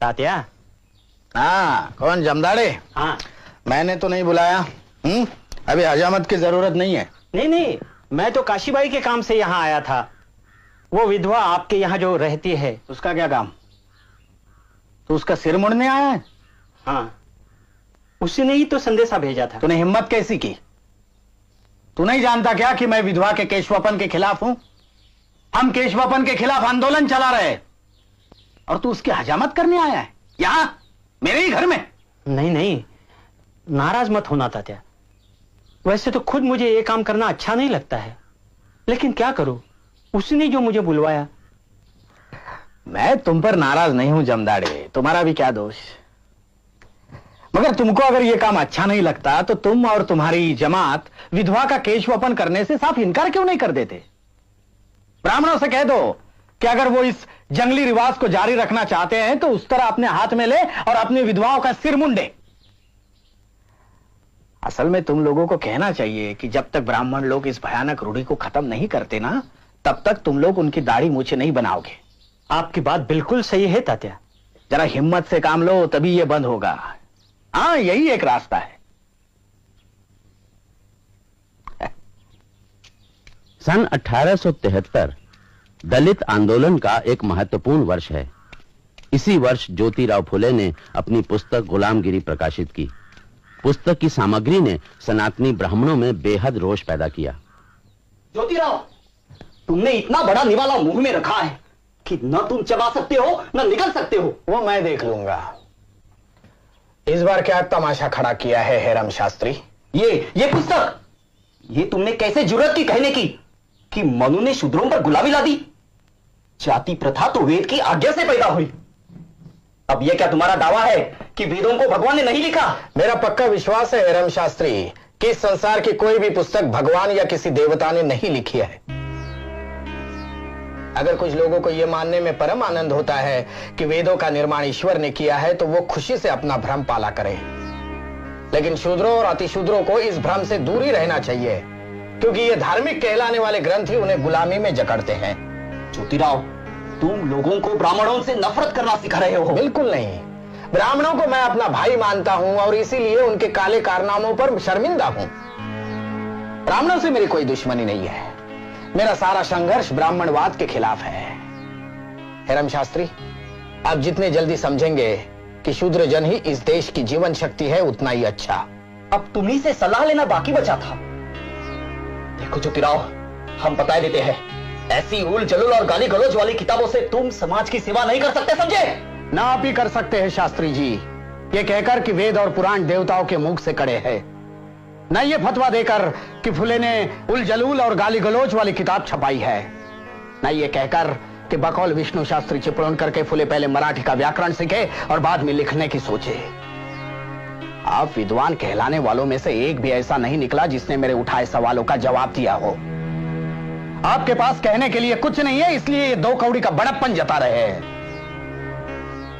तात्या। हाँ, कौन जमदाड़े? हाँ। मैंने तो नहीं बुलाया। अभी हजामत की जरूरत नहीं है। नहीं नहीं, मैं तो काशीबाई के काम से यहाँ आया था। वो विधवा आपके यहाँ जो रहती है। उसका क्या काम? तो उसका सिर मुड़ने आया है? हाँ, उसने ही तो संदेशा भेजा था। तूने हिम्मत कैसी की? तू नहीं जानता क्या कि मैं विधवा के केशवापन के खिलाफ हूं? हम केशवापन के खिलाफ आंदोलन चला रहे, और तू उसकी हजामत करने आया है यहां मेरे ही घर में? नहीं नहीं, नाराज मत होना तात्या। वैसे तो खुद मुझे ये काम करना अच्छा नहीं लगता है, लेकिन क्या करूं, उसने जो मुझे बुलवाया। मैं तुम पर नाराज नहीं हूं जमदाड़े, तुम्हारा भी क्या दोष। मगर तुमको अगर यह काम अच्छा नहीं लगता तो तुम और तुम्हारी जमात विधवा का केशवपन करने से साफ इनकार क्यों नहीं कर देते? ब्राह्मणों से कह दो कि अगर वो इस जंगली रिवाज को जारी रखना चाहते हैं तो उस तरह अपने हाथ में ले और अपनी विधवाओं का सिर मुंडे। असल में तुम लोगों को कहना चाहिए कि जब तक ब्राह्मण लोग इस भयानक रूढ़ी को खत्म नहीं करते ना, तब तक तुम लोग उनकी दाढ़ी मूछें नहीं बनाओगे। आपकी बात बिल्कुल सही है तात्या। जरा हिम्मत से काम लो, तभी ये बंद होगा। हाँ, यही एक रास्ता है। सन 1873 दलित आंदोलन का एक महत्वपूर्ण वर्ष है। इसी वर्ष ज्योतिराव फुले ने अपनी पुस्तक गुलामगिरी प्रकाशित की। पुस्तक की सामग्री ने सनातनी ब्राह्मणों में बेहद रोष पैदा किया। ज्योतिराव, तुमने इतना बड़ा निवाला मुंह में रखा है कि न तुम चबा सकते हो न निकल सकते हो। वो मैं देख लूंगा। इस बार क्या तमाशा खड़ा किया है हेरम शास्त्री? ये पुस्तक, ये तुमने कैसे जुर्रत की कहने की कि मनु ने शूद्रों पर गुलामी ला दी? जाति प्रथा तो वेद की आज्ञा से पैदा हुई। अब यह क्या तुम्हारा दावा है कि वेदों को भगवान ने नहीं लिखा? मेरा पक्का विश्वास है हेरम शास्त्री कि इस संसार की कोई भी पुस्तक भगवान या किसी देवता ने नहीं लिखी है। अगर कुछ लोगों को यह मानने में परम आनंद होता है कि वेदों का निर्माण ईश्वर ने किया है तो वो खुशी से अपना भ्रम पाला करें, लेकिन शूद्रों और अतिशूद्रों को इस भ्रम से दूर ही रहना चाहिए, क्योंकि ये धार्मिक कहलाने वाले ग्रंथ ही उन्हें गुलामी में जकड़ते हैं। ज्योतिराव, तुम लोगों को ब्राह्मणों से नफरत करना सिखा रहे हो। बिल्कुल नहीं, ब्राह्मणों को मैं अपना भाई मानता हूं और इसीलिए उनके काले कारनामों पर शर्मिंदा हूं। ब्राह्मणों से मेरी कोई दुश्मनी नहीं है। मेरा सारा संघर्ष ब्राह्मणवाद के खिलाफ है। हेरम शास्त्री, आप जितने जल्दी समझेंगे कि शूद्र जन ही इस देश की जीवन शक्ति है, उतना ही अच्छा। अब तुम्ही से सलाह लेना बाकी बचा था। देखो ज्योतिराव, हम बता देते हैं, ऐसी उल जलूल और गाली गलौज वाली किताबों से तुम समाज की सेवा नहीं कर सकते, समझे? ना आप ही कर सकते हैं शास्त्री जी, ये कहकर कि वेद और पुराण देवताओं के मुख से कड़े हैं, न ये फतवा देकर कि फुले ने उल जलूल और गाली गलौज वाली किताब छपाई है, न ये कहकर कि बकौल विष्णु शास्त्री चिपळूण करके फुले पहले मराठी का व्याकरण सीखे और बाद में लिखने की सोचे। आप विद्वान कहलाने वालों में से एक भी ऐसा नहीं निकला जिसने मेरे उठाए सवालों का जवाब दिया हो। आपके पास कहने के लिए कुछ नहीं है, इसलिए ये दो कौड़ी का बड़प्पन जता रहे हैं।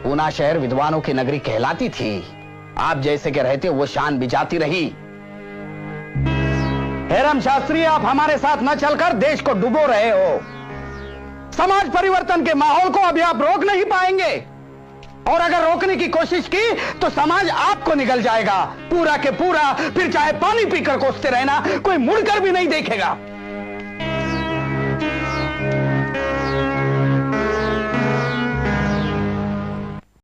पूना शहर विद्वानों की नगरी कहलाती थी, आप जैसे के रहते वो शान बिजाती रही। हेरम शास्त्री, आप हमारे साथ न चलकर देश को डुबो रहे हो। समाज परिवर्तन के माहौल को अभी आप रोक नहीं पाएंगे, और अगर रोकने की कोशिश की तो समाज आपको निगल जाएगा पूरा के पूरा। फिर चाहे पानी पीकर कोसते रहना, कोई मुड़कर भी नहीं देखेगा।